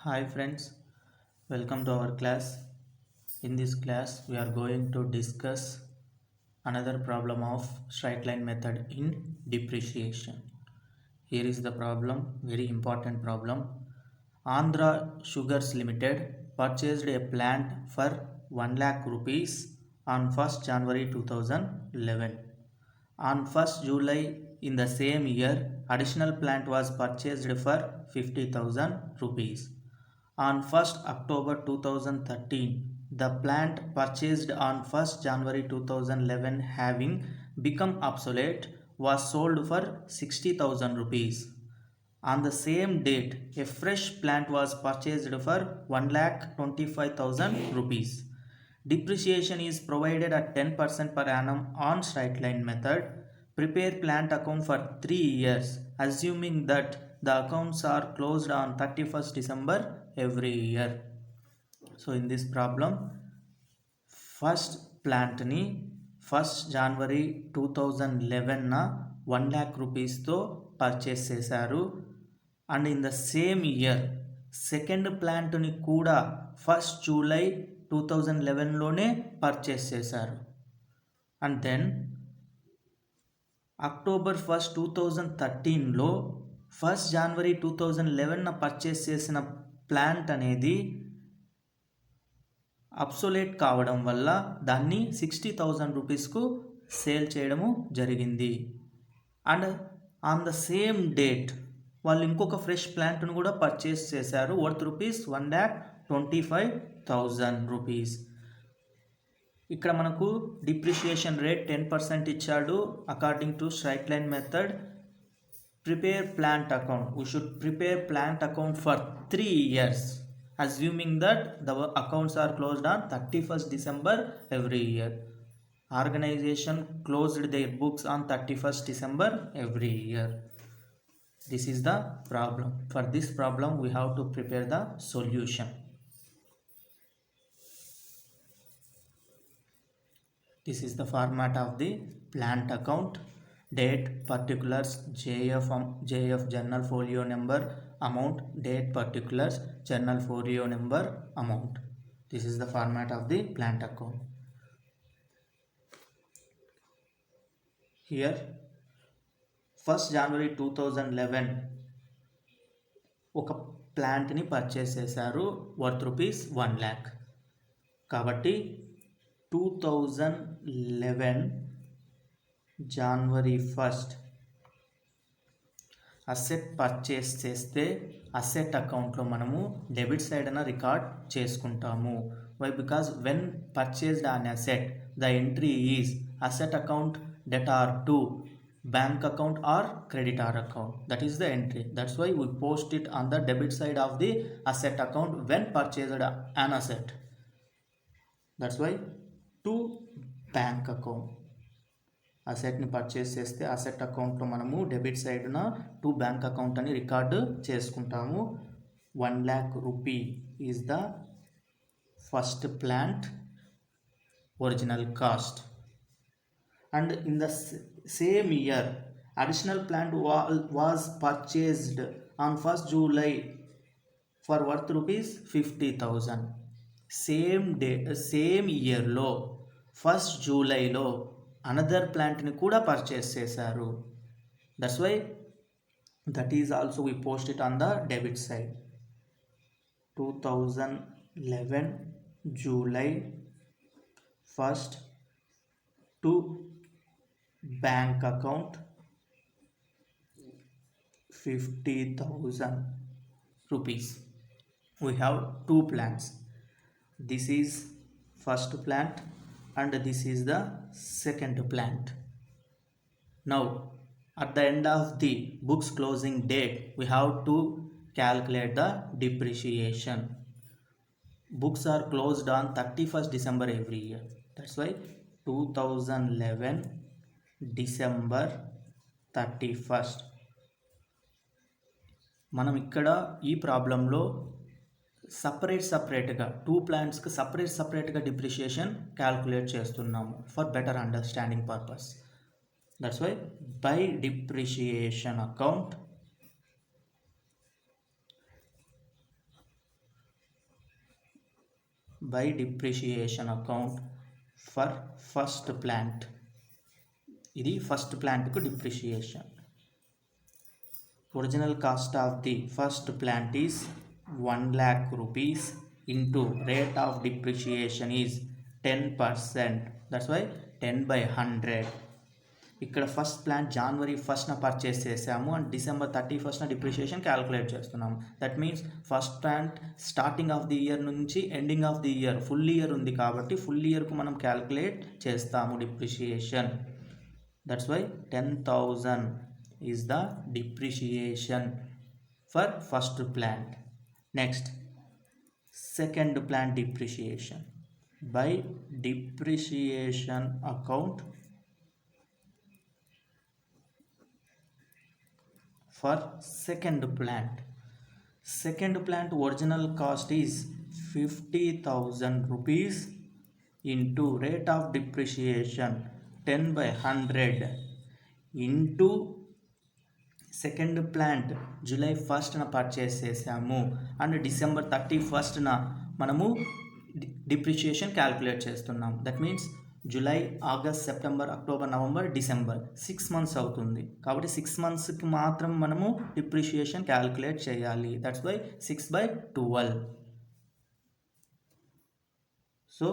Hi friends, welcome to our class. In this class, we are going to discuss another problem of straight line method in depreciation. Here is the problem, very important problem. Andhra Sugars Limited purchased a plant for 1 lakh rupees on 1st January 2011. On 1st July in the same year, additional plant was purchased for 50,000 rupees. On 1st October 2013, the plant purchased on 1st January 2011 having become obsolete was sold for 60,000 rupees. On the same date, a fresh plant was purchased for 1,25,000 rupees. Depreciation is provided at 10% per annum on straight line method. Prepare plant account for 3 years, assuming that the accounts are closed on 31st December every year. So in this problem, first plant ni 1st January 2011 na 1 lakh rupees తో purchase చేశారు. And in the same year second ప్లాంట్ని కూడా 1st July 2011లోనే purchase చేశారు. And then October 1st 2013లో 1st January 2011 purchase చేసిన plant అనేది obsolete కావడం వల్ల దాన్ని 60,000 రూపీస్కు సేల్ చేయడము జరిగింది. And on the same date వాళ్ళు ఇంకొక ఫ్రెష్ ప్లాంట్ను కూడా పర్చేస్ చేశారు వర్త్ రూపీస్ 1,25,000 రూపీస్. ఇక్కడ మనకు డిప్రిషియేషన్ రేట్ 10% ఇచ్చాడు. According to straight line method, prepare plant account, we should prepare plant account for 3 years, assuming that the accounts are closed on 31st December every year. Organization closed their books on 31st December every year. This is the problem. For this problem, we have to prepare the solution. This is the format of the plant account. Date, particulars, JF journal folio number, amount, date, particulars, journal folio number, amount. This is the format of the plant account. Here 1st January 2011 ఒక ప్లాంట్ని purchase చేశారు worth rupees 1 lakh. కాబట్టి 2011 January 1st asset purchase చేస్తే asset అకౌంట్లో మనము debit side అన్న record చేసుకుంటాము. Why? Because when purchased an asset the entry is asset account debtor to bank account or creditor account. That is the entry. That's why we post it on the debit side of the asset account when purchased an asset. That's why to bank account. అసెట్ని purchase చేస్తే asset అకౌంట్లో మనము debit సైడ్న to bank account అని record చేసుకుంటాము. 1 lakh rupee is the first plant original cost. And in the same year, additional plant was purchased on 1st July for worth rupees 50,000. Same year లో 1st July లో another ప్లాంట్ని కూడా purchase చేశారు. That's why that is also we post it on the debit side. 2011 July 1st to bank account 50,000 rupees. We have two plants. This is first plant and this is the second plant. Now at the end of the book's closing date, we have to calculate the depreciation. Books are closed on 31st December every year. That's why 2011 December 31st. మనం ఇక్కడ ఈ ప్రాబ్లంలో సపరేట్గా two ప్లాంట్స్కి సపరేట్గా depreciation calculate చేస్తున్నాము for better understanding purpose. That's why by depreciation account by depreciation account for first plant. ఇది first ప్లాంట్కు depreciation. Original cost of the first plant is 1 lakh rupees into rate of depreciation is 10%. That's why 10 by 100. ఇక్కడ first plant జనవరి 1st purchase చేసాము and December 31st depreciation calculate చేస్తున్నాము. That means first plant starting of the year నుంచి ending of the year full year ఉంది కాబట్టి full ఇయర్కు మనం calculate చేస్తాము depreciation. That's why 10,000 is the depreciation for first plant. Next, second plant depreciation by depreciation account for second plant. Second plant original cost is 50,000 rupees into rate of depreciation 10 by 100 into second plant July 1st purchase చేసాము and December 31st మనము depreciation calculate చేస్తున్నాం. That means July, August, September, October, November, December 6 months అవుతుంది కాబట్టి 6 monthsకి మాత్రం మనము depreciation calculate చేయాలి. That's why 6/12. So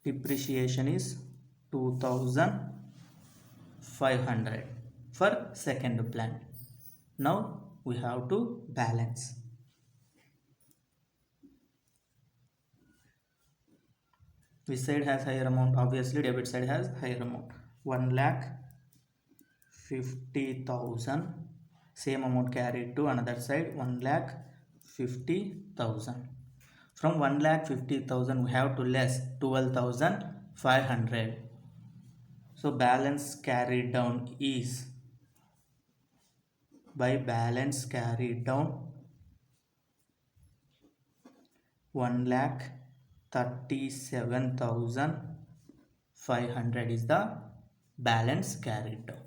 depreciation is 2,500 for second plant. Now we have to balance. Which side has higher amount? Obviously debit side has higher amount. 1,50,000. Same amount carried to another side. 1,50,000. From 1,50,000 we have to less 12,500. So balance carried down is by balance carried down 1,37,500 is the balance carried down.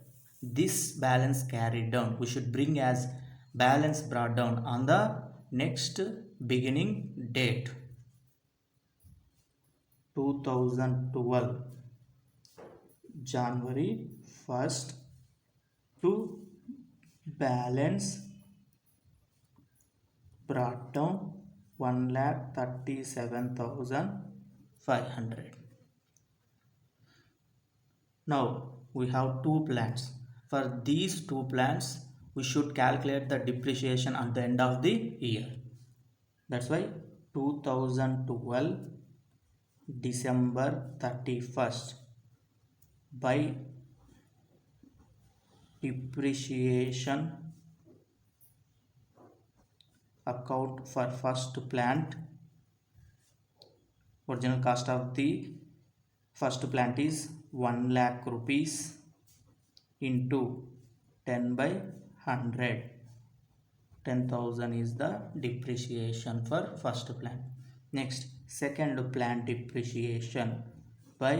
This balance carried down we should bring as balance brought down on the next beginning date 2012 January 1st to balance brought down 1,37,500. Now we have two plants. For these two plants we should calculate the depreciation at the end of the year. That's why 2012 December 31st by depreciation account for first plant. Original cost of the first plant is 1 lakh rupees into 10 by 100. 10,000 is the depreciation for first plant. Next, second plant depreciation by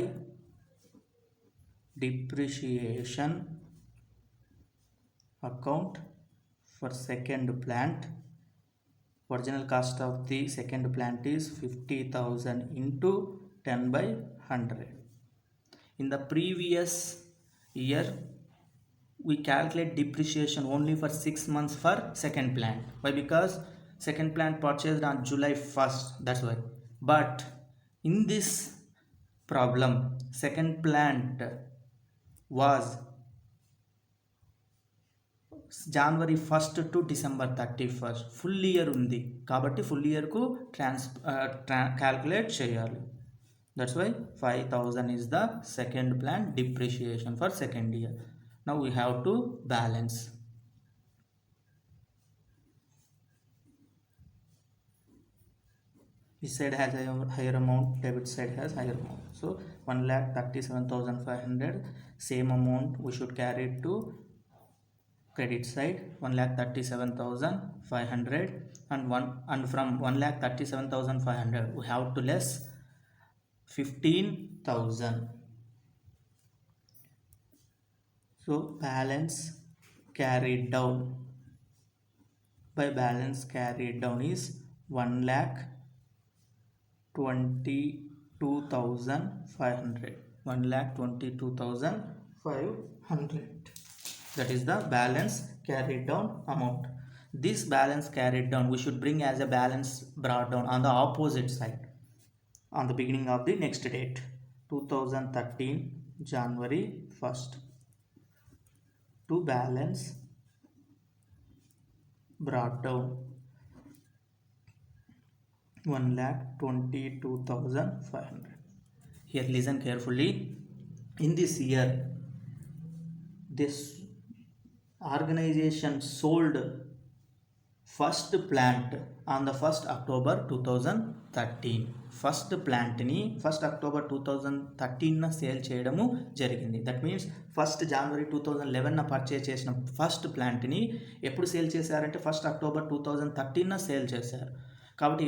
depreciation account for second plant. Original cost of the second plant is 50,000 into 10 by 100. In the previous year we calculate depreciation only for 6 months for second plant. Why? Because second plant purchased on July 1st. That's why. But in this problem second plant was January 1st to December 31st. Full year ఉంది కాబట్టి full ఇయర్కు calculate చేయాలి. That's why 5,000 is the second plant depreciation for second year. Now we have to balance. This side has a higher amount, debit side has higher amount. So 1,37,500, same amount we should carry it to credit side 1,37,500 and from 1,37,500 we have to less 15,000. So balance carried down by balance carried down is 1 lakh 1,22,500. 1,22,500. That is the balance carried down amount. This balance carried down we should bring as a balance brought down on the opposite side on the beginning of the next date. 2013 January 1st to balance brought down 1,22,500. Here listen carefully. In this year this organization sold first plant on the 1st October 2013. First ప్లాంట్ని 1st October 2013 sale చేయడము జరిగింది. That means 1st January 2011 purchase చేసిన first ప్లాంట్ని ఎప్పుడు sale చేశారంటే 1st October 2013 sale చేశారు. కాబట్టి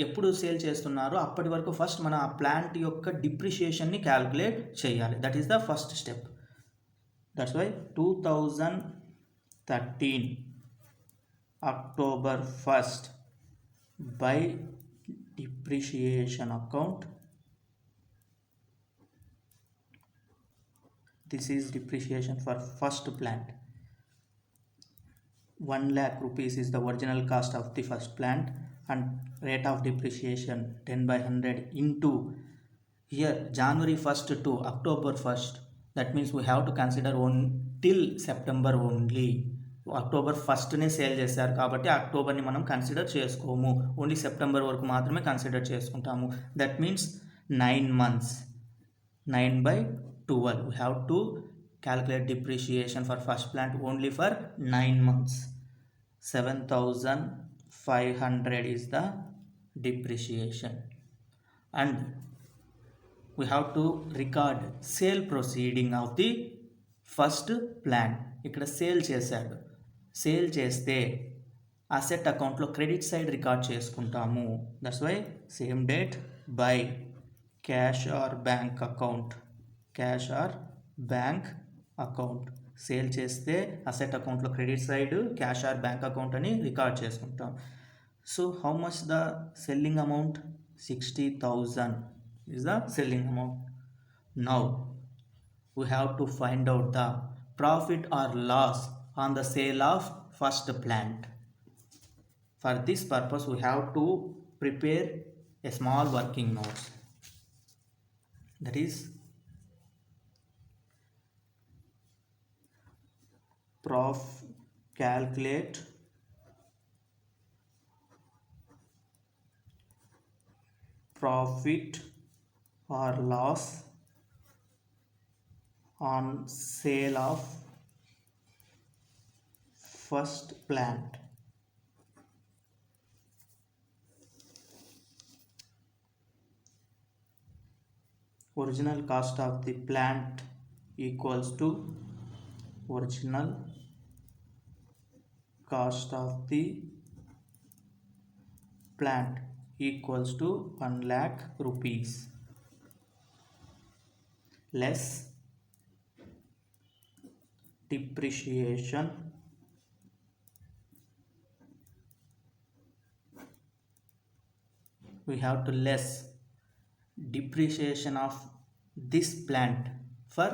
ఎప్పుడు సేల్ చేస్తున్నారో అప్పటి వరకు ఫస్ట్ మన ఆ ప్లాంట్ యొక్క డిప్రిషియేషన్ని క్యాల్కులేట్ చేయాలి. That is the first step. That's why 2013 October 1st by depreciation account. This is depreciation for first plant. 1 lakh rupees is the original cost of the first plant and rate of depreciation 10 by 100 into here January 1st to October 1st. That means we have to consider till September only. October ఫస్ట్నే sale చేశారు కాబట్టి అక్టోబర్ని మనం consider చేసుకోము. Only September వరకు మాత్రమే consider చేసుకుంటాము. That means 9 months. 9/12. We have to calculate depreciation for first plant only for 9 months. 7,500 is the depreciation. And we have to record sale proceeding of the first plant. ఇక్కడ sale చేశాడు. Sale చేస్తే asset అకౌంట్లో credit side record చేసుకుంటాము. That's why same date by cash or bank account. Cash or bank account. Sale చేస్తే asset అకౌంట్లో credit side cash or bank account అని record చేసుకుంటాం. So how much the selling amount? 60,000 is the selling amount. Now we have to find out the profit or loss on the sale of first plant. For this purpose we have to prepare a small working notes. That is calculate profit or loss on sale of first plant. Original cost of the plant equals to original cost of the plant equals to 1 lakh rupees less depreciation we have to less depreciation of this plant for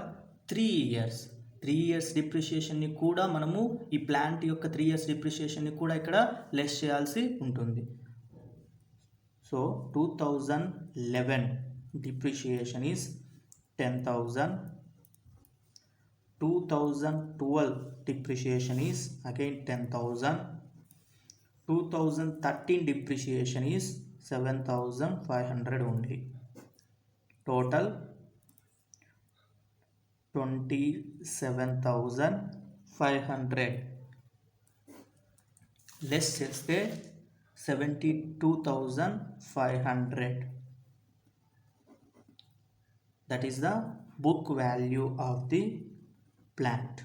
3 years. 3 years డిప్రిషియేషన్ని కూడా మనము ఈ plant యొక్క 3 years డిప్రిషియేషన్ని కూడా ఇక్కడ less చేయాల్సి ఉంటుంది. So 2011 depreciation is 10,000. 2012 depreciation is again 10,000. 2013 depreciation is 7,500 only. Total 27,500 less చేస్తే 72,500. That is the book value of the plant.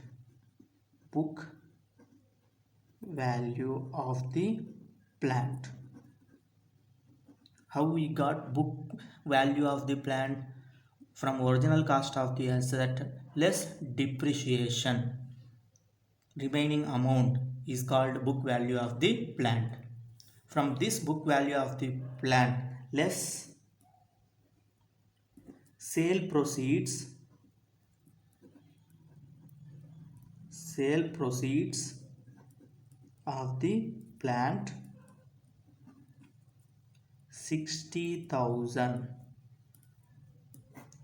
Book value of the plant. How we got book value of the plant? From original cost of the asset less depreciation. Remaining amount is called book value of the plant. From this book value of the plant less sale proceeds of the plant 60,000.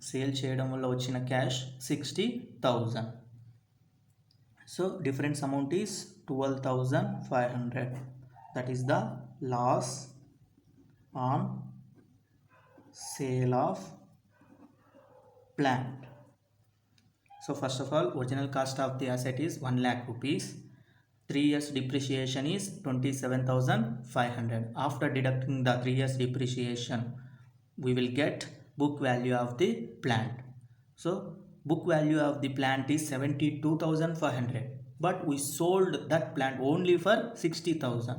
Sale చేయడం వల్ల వచ్చిన cash 60,000. So difference amount is 12,500. That is the loss on sale of plant. So first of all, original cost of the asset is 1 lakh rupees. 3 years depreciation is 27,500. After deducting the 3 years depreciation, we will get book value of the plant. So book value of the plant is 72,500, but we sold that plant only for 60,000.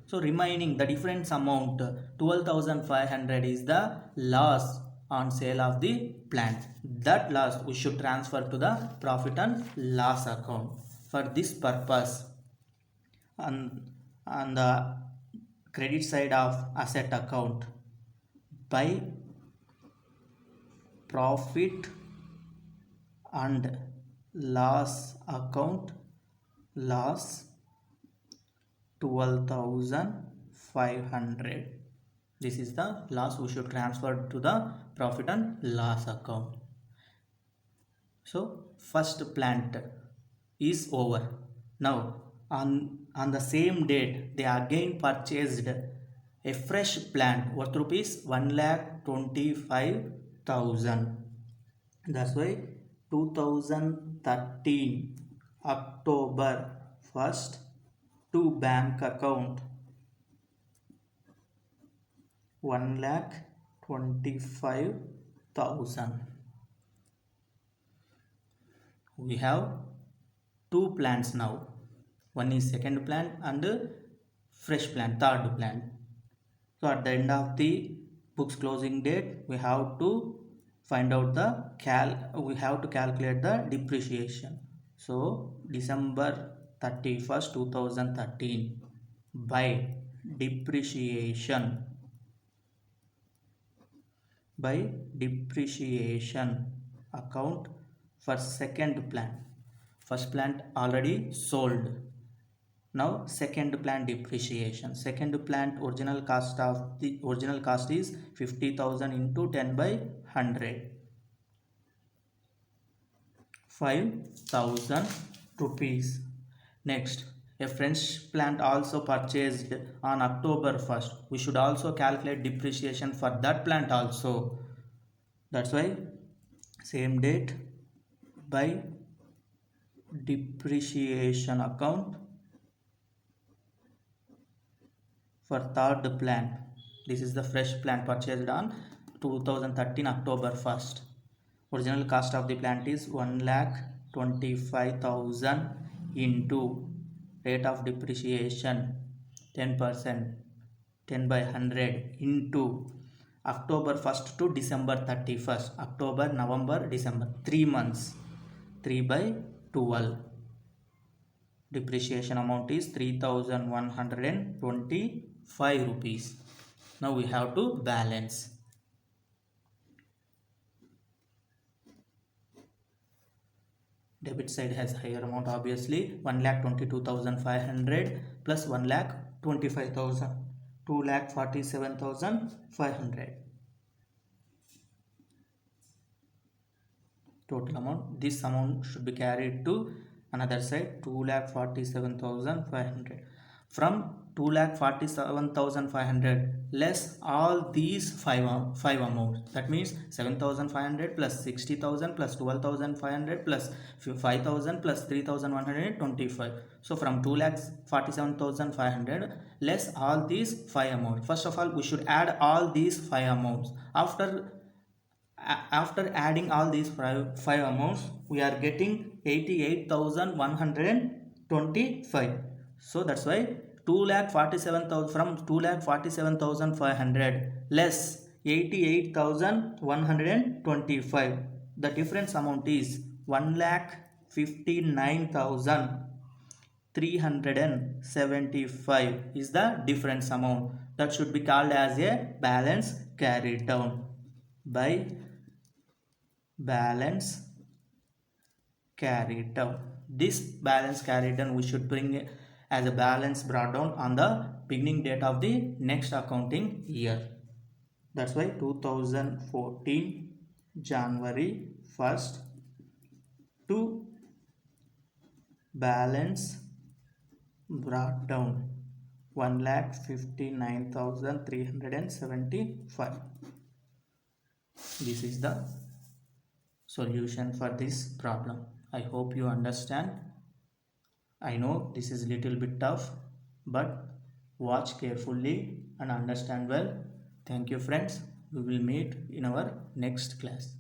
So remaining the difference amount 12,500 is the loss on sale of the plant. That loss we should transfer to the profit and loss account. For this purpose, on the credit side of asset account, by profit and loss account, loss 12,500. This is the loss we should transfer to the profit and loss account. So first plant is over. Now on the same date they again purchased a fresh plant worth rupees 1,25,000. That's why 2013 October 1st to bank account 1,25,000. We have two plants now. One is second plant and fresh plant, third plant. So at the end of the book's closing date, we have to find out the calculate the depreciation. So December 31st 2013 by depreciation account for second plant. First plant already sold. Now second plant depreciation. Second plant original cost is 50,000 into 10 by 100. 5,000 rupees. Next, a French plant also purchased on October 1st. We should also calculate depreciation for that plant also. That's why same date by depreciation account for third plant. This is the fresh plant purchased on 2013 October 1st. Original cost of the plant is 1,25,000 into rate of depreciation 10%, 10 by 100 into October 1st to December 31st. October, November, December, 3 months. 3 by 12. Depreciation amount is 3,125 rupees. Now we have to balance. Debit side has higher amount, obviously. 1,22,500 plus 1,25,000. 2,47,500. Total amount. This amount should be carried to another side. 2,47,500. From 2,47,500 less all these five amounts. That means 7,500 plus 60,000 plus 12,500 plus 5,000 plus 3,125. So from 2,47,500 less all these five amounts. First of all, we should add all these five amounts. After adding all these five amounts, we are getting 88,125. So that's why 2,47,000 from 2,47,500 less 88,125. The difference amount is 1,59,300 375 is the difference amount that should be called as a balance carried down by balance carried down. This balance carried down we should bring as a balance brought down on the beginning date of the next accounting year. That's why 2014 January 1st to balance brought down 1,59,375. This is the solution for this problem. I hope you understand. I know this is little bit tough, but watch carefully and understand well. Thank you friends. We will meet in our next class.